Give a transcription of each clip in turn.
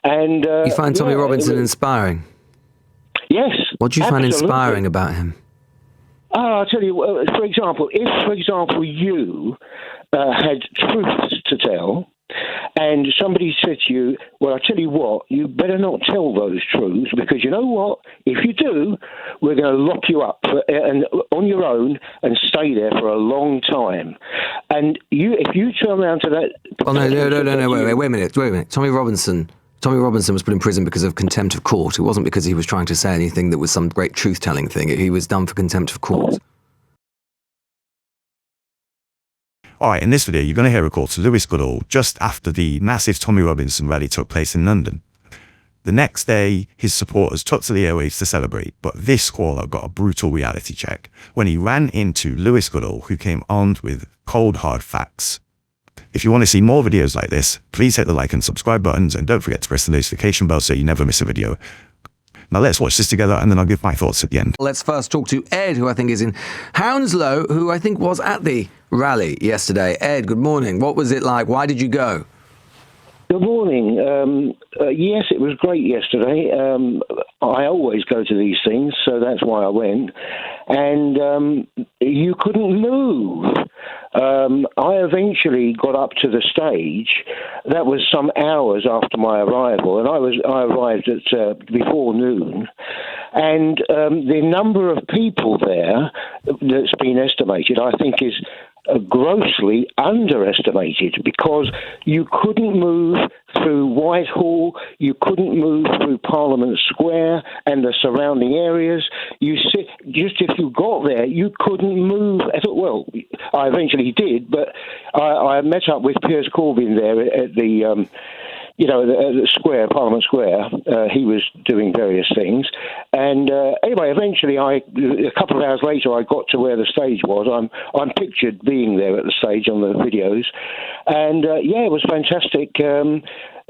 And you find Tommy Robinson inspiring? Yes. What do you find inspiring about him? I'll tell you, for example, if, you had truths to tell, and somebody said to you, well, I tell you what, you better not tell those truths, because you know what? If you do, we're going to lock you up on your own and stay there for a long time. And if you turn around to that... Oh, no, wait a minute. Tommy Robinson was put in prison because of contempt of court. It wasn't because he was trying to say anything that was some great truth-telling thing. He was done for contempt of court. All right, in this video, you're going to hear a call to Lewis Goodall just after the massive Tommy Robinson rally took place in London. The next day, his supporters took to the airwaves to celebrate, but this caller got a brutal reality check when he ran into Lewis Goodall, who came armed with cold, hard facts. If you want to see more videos like this, please hit the like and subscribe buttons, and don't forget to press the notification bell so you never miss a video. Now let's watch this together, and then I'll give my thoughts at the end. Let's first talk to Ed, who I think is in Hounslow, who I think was at the rally yesterday. Ed, good morning. What was it like? Why did you go? Good morning. Yes, it was great yesterday. I always go to these things, so that's why I went. And you couldn't move. I eventually got up to the stage. That was some hours after my arrival, and I arrived at before noon. And the number of people there that's been estimated, I think, is grossly underestimated, because you couldn't move through Whitehall, you couldn't move through Parliament Square and the surrounding areas. Just if you got there, you couldn't move at all. Well, I eventually did, but I met up with Piers Corbyn there at the the square, Parliament Square. He was doing various things. And anyway, eventually, a couple of hours later, I got to where the stage was. I'm pictured being there at the stage on the videos. And, it was fantastic.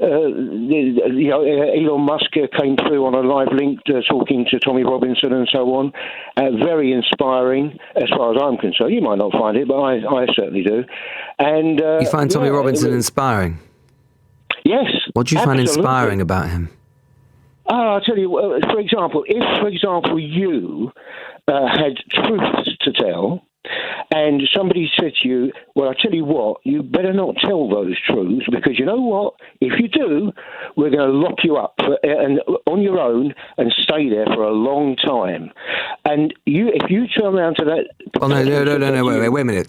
Elon Musk came through on a live link talking to Tommy Robinson and so on. Very inspiring, as far as I'm concerned. You might not find it, but I certainly do. And you find Tommy Robinson inspiring? Yes. What do you find inspiring about him? I'll tell you, for example, if, you had truths to tell, and somebody said to you, well, I tell you what, you better not tell those truths, because you know what? If you do, we're going to lock you up on your own and stay there for a long time. And if you turn around to that... Oh, no, wait a minute.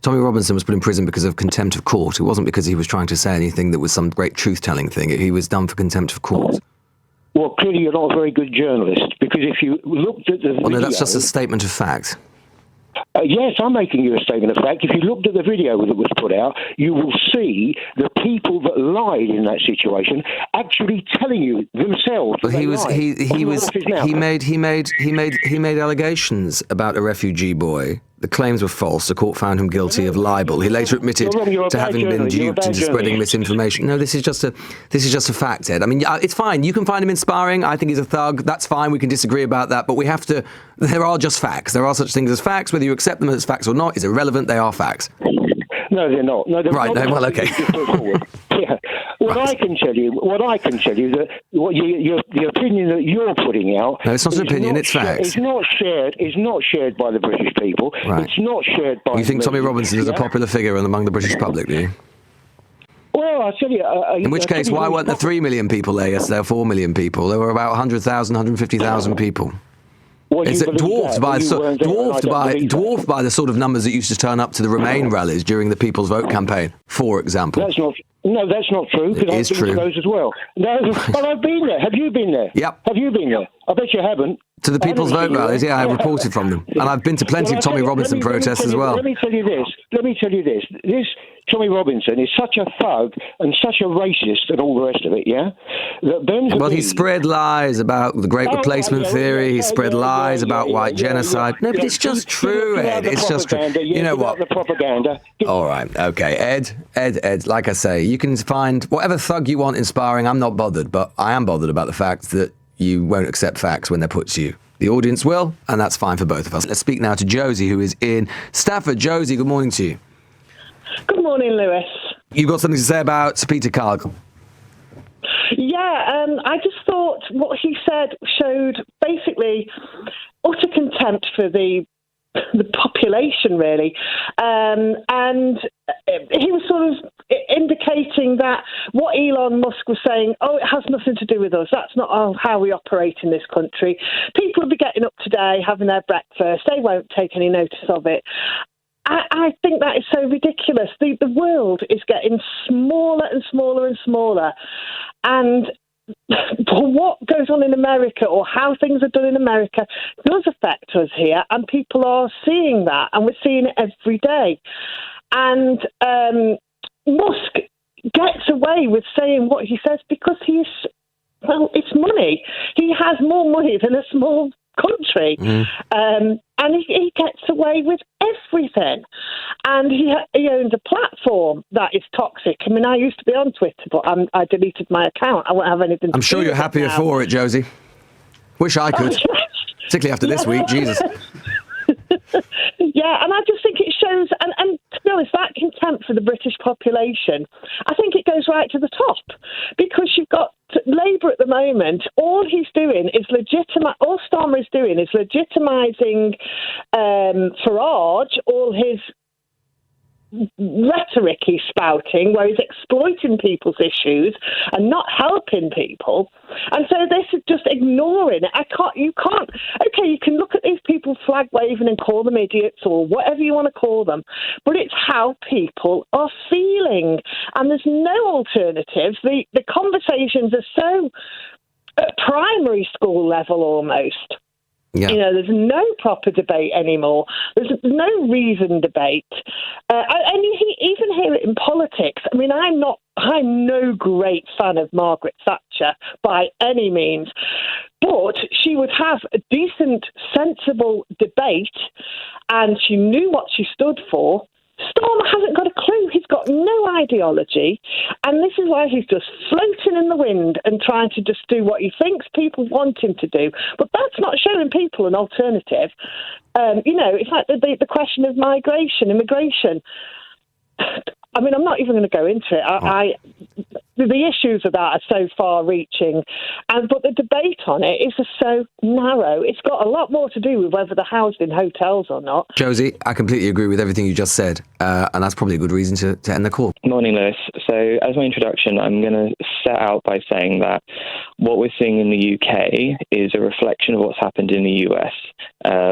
Tommy Robinson was put in prison because of contempt of court. It wasn't because he was trying to say anything that was some great truth-telling thing. He was done for contempt of court. Well, clearly you're not a very good journalist, because if you looked at the video... Well, no, that's just a statement of fact. Yes, I'm making you a statement of fact. If you looked at the video that was put out, you will see the people that lied in that situation actually telling you themselves. But he made allegations about a refugee boy. The claims were false. The court found him guilty of libel. He later admitted to having been duped into spreading misinformation. No, this is just a fact, Ed. I mean, it's fine. You can find him inspiring. I think he's a thug. That's fine. We can disagree about that. But we have to... There are just facts. There are such things as facts. Whether you accept them as facts or not is irrelevant. They are facts. No, they're not. No, they're right. not. No, well, okay. Yeah. What I can tell you, that the opinion that you're putting out... No, it's not an opinion, it's facts. It's not shared by the British people. Right. It's not shared by... You think Tommy Robinson is a popular figure among the British public, do you? Well, I'll tell you... In which case, why weren't there 3 million people there yesterday, or 4 million people? There were about 100,000, 150,000 people. Is it dwarfed by the sort of numbers that used to turn up to the Remain rallies during the People's Vote campaign, for example? That's not true. It is true. I've been to those as well. No, but I've been there. Have you been there? Yep. Have you been there? I bet you haven't. To the People's Vote rallies, yeah, I reported from them. And I've been to plenty of Tommy Robinson protests as well. Let me tell you this. This Tommy Robinson is such a thug and such a racist and all the rest of it, yeah? Well, he spread lies about the Great Replacement Theory. He spread lies about white genocide. No, but it's just true, Ed. It's just true. You know what? The propaganda. All right, okay. Ed, like I say, you can find whatever thug you want inspiring. I'm not bothered, but I am bothered about the fact that you won't accept facts when they're put to you. The audience will, and that's fine for both of us. Let's speak now to Josie, who is in Stafford. Josie, good morning to you. Good morning, Lewis. You've got something to say about Sir Peter Cargill? I just thought what he said showed basically utter contempt for the population, really. And he was sort of indicating that what Elon Musk was saying, it has nothing to do with us. That's not how we operate in this country. People will be getting up today, having their breakfast. They won't take any notice of it. I think that is so ridiculous. The world is getting smaller and smaller and smaller. And what goes on in America or how things are done in America does affect us here, and people are seeing that, and we're seeing it every day. And Musk gets away with saying what he says because it's money. He has more money than a small country. And he gets away with everything. And he owns a platform that is toxic. I mean, I used to be on Twitter, but I deleted my account. I won't have anything to I'm sure you're happier now. For it, Josie. Wish I could. Particularly after this week, Jesus. Yeah, and I just think it shows, and to be honest, that contempt for the British population, I think it goes right to the top, because you've got Labour at the moment. All he's doing is all Starmer is doing is legitimising Farage, all his rhetoric he's spouting, where he's exploiting people's issues and not helping people. And so this is just ignoring it. You can look at these people flag waving and call them idiots or whatever you want to call them, but it's how people are feeling. And there's no alternatives. The conversations are so at primary school level almost. Yeah. There's no proper debate anymore. There's no reasoned debate. And you even hear it in politics. I mean, I'm no great fan of Margaret Thatcher by any means, but she would have a decent, sensible debate, and she knew what she stood for. Storm hasn't got a clue. He's got no ideology, and this is why he's just floating in the wind and trying to just do what he thinks people want him to do. But that's not showing people an alternative. It's like the question of immigration. I mean, I'm not even going to go into it. The issues of that are so far-reaching, but the debate on it is just so narrow. It's got a lot more to do with whether they're housed in hotels or not. Josie, I completely agree with everything you just said, and that's probably a good reason to end the call. Morning, Lewis. So, as my introduction, I'm going to set out by saying that what we're seeing in the UK is a reflection of what's happened in the US,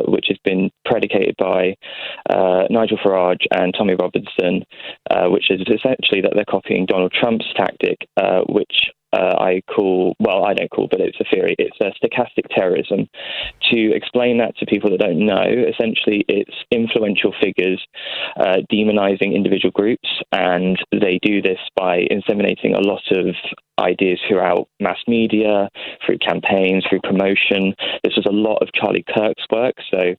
which has been predicated by Nigel Farage and Tommy Robinson, which is essentially that they're copying Donald Trump's tactic, which I don't call, but it's a theory. It's stochastic terrorism. To explain that to people that don't know, essentially it's influential figures demonizing individual groups, and they do this by inseminating a lot of ideas throughout mass media, through campaigns, through promotion. This was a lot of Charlie Kirk's work, so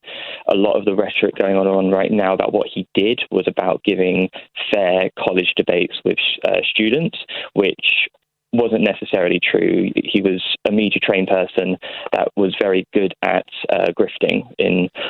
a lot of the rhetoric going on right now about what he did was about giving fair college debates with students, which wasn't necessarily true. He was a media-trained person that was very good at grifting.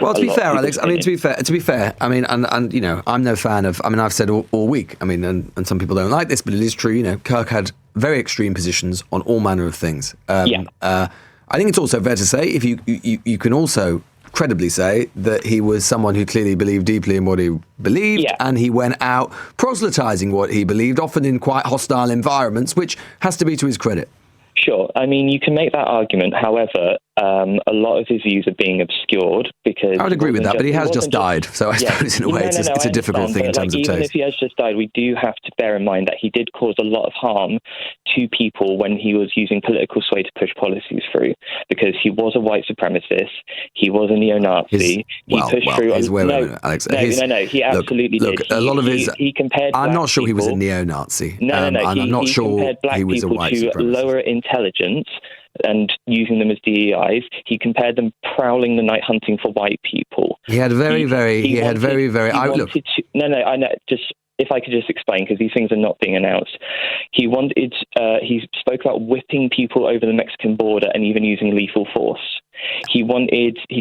Well, to be fair, Alex, opinion. To be fair, I mean, and I'm no fan of. I mean, I've said all week. I mean, and some people don't like this, but it is true. Kirk had very extreme positions on all manner of things. I think it's also fair to say, if you can also credibly say that he was someone who clearly believed deeply in what he believed, and he went out proselytizing what he believed, often in quite hostile environments, which has to be to his credit. Sure. I mean, you can make that argument. However, a lot of his views are being obscured because... I would agree with that, but he has just died. So I suppose in a way it's a difficult thing in terms of taste. Even if he has just died, we do have to bear in mind that he did cause a lot of harm to people when he was using political sway to push policies through, because he was a white supremacist, he was a neo-Nazi, he absolutely did. Look, a lot of his... He compared I'm not sure people, he was a neo-Nazi. I'm not sure he was a white supremacist. Lower intelligence and using them as DEIs. He compared them prowling the night hunting for white people. He had very. Just if I could just explain, because these things are not being announced. He spoke about whipping people over the Mexican border and even using lethal force. He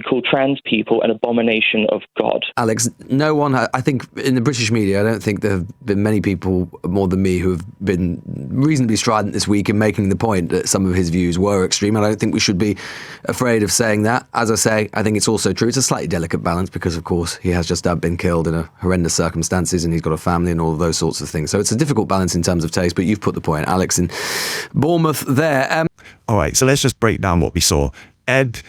called trans people an abomination of God. Alex, no one, I think in the British media, I don't think there have been many people more than me who have been reasonably strident this week in making the point that some of his views were extreme. And I don't think we should be afraid of saying that. As I say, I think it's also true. It's a slightly delicate balance because, of course, he has just been killed in a horrendous circumstances and he's got a family and all of those sorts of things. So it's a difficult balance in terms of taste, but you've put the point, Alex, in Bournemouth there. All right, so let's just break down what we saw. Ed,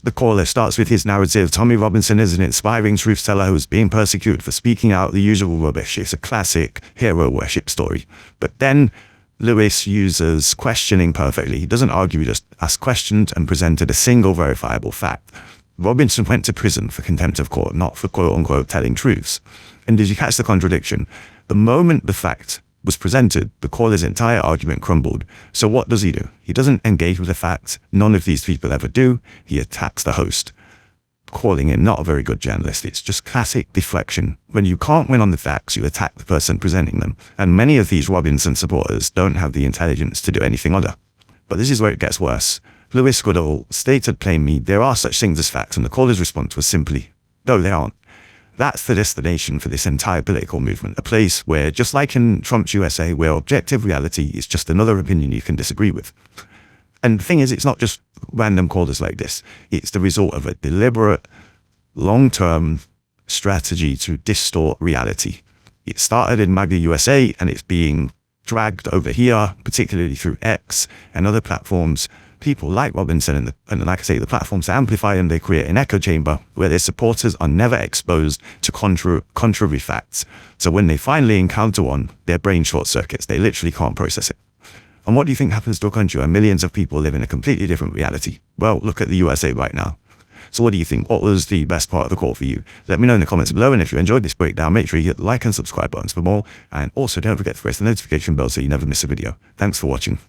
the caller, starts with his narrative. Tommy Robinson is an inspiring truth teller who's being persecuted for speaking out the usual rubbish. It's a classic hero worship story. But then Lewis uses questioning perfectly. He doesn't argue, he just asked questions and presented a single verifiable fact. Robinson went to prison for contempt of court, not for quote-unquote telling truths. And did you catch the contradiction? The moment the fact was presented, the caller's entire argument crumbled. So what does he do? He doesn't engage with the facts. None of these people ever do. He attacks the host, calling him not a very good journalist. It's just classic deflection. When you can't win on the facts, you attack the person presenting them. And many of these Robinson supporters don't have the intelligence to do anything other. But this is where it gets worse. Lewis Goodall stated plainly, there are such things as facts, and the caller's response was simply, no, they aren't. That's the destination for this entire political movement, a place where, just like in Trump's USA, where objective reality is just another opinion you can disagree with. And the thing is, it's not just random callers like this. It's the result of a deliberate, long-term strategy to distort reality. It started in MAGA USA, and it's being dragged over here, particularly through X and other platforms. People like Robinson and like I say, the platforms amplify and they create an echo chamber where their supporters are never exposed to contrary facts. So when they finally encounter one, their brain short circuits. They literally can't process it. And what do you think happens to a country where millions of people live in a completely different reality? Well, look at the USA right now. So what do you think? What was the best part of the call for you? Let me know in the comments below. And if you enjoyed this breakdown, make sure you hit the like and subscribe buttons for more. And also don't forget to press the notification bell so you never miss a video. Thanks for watching.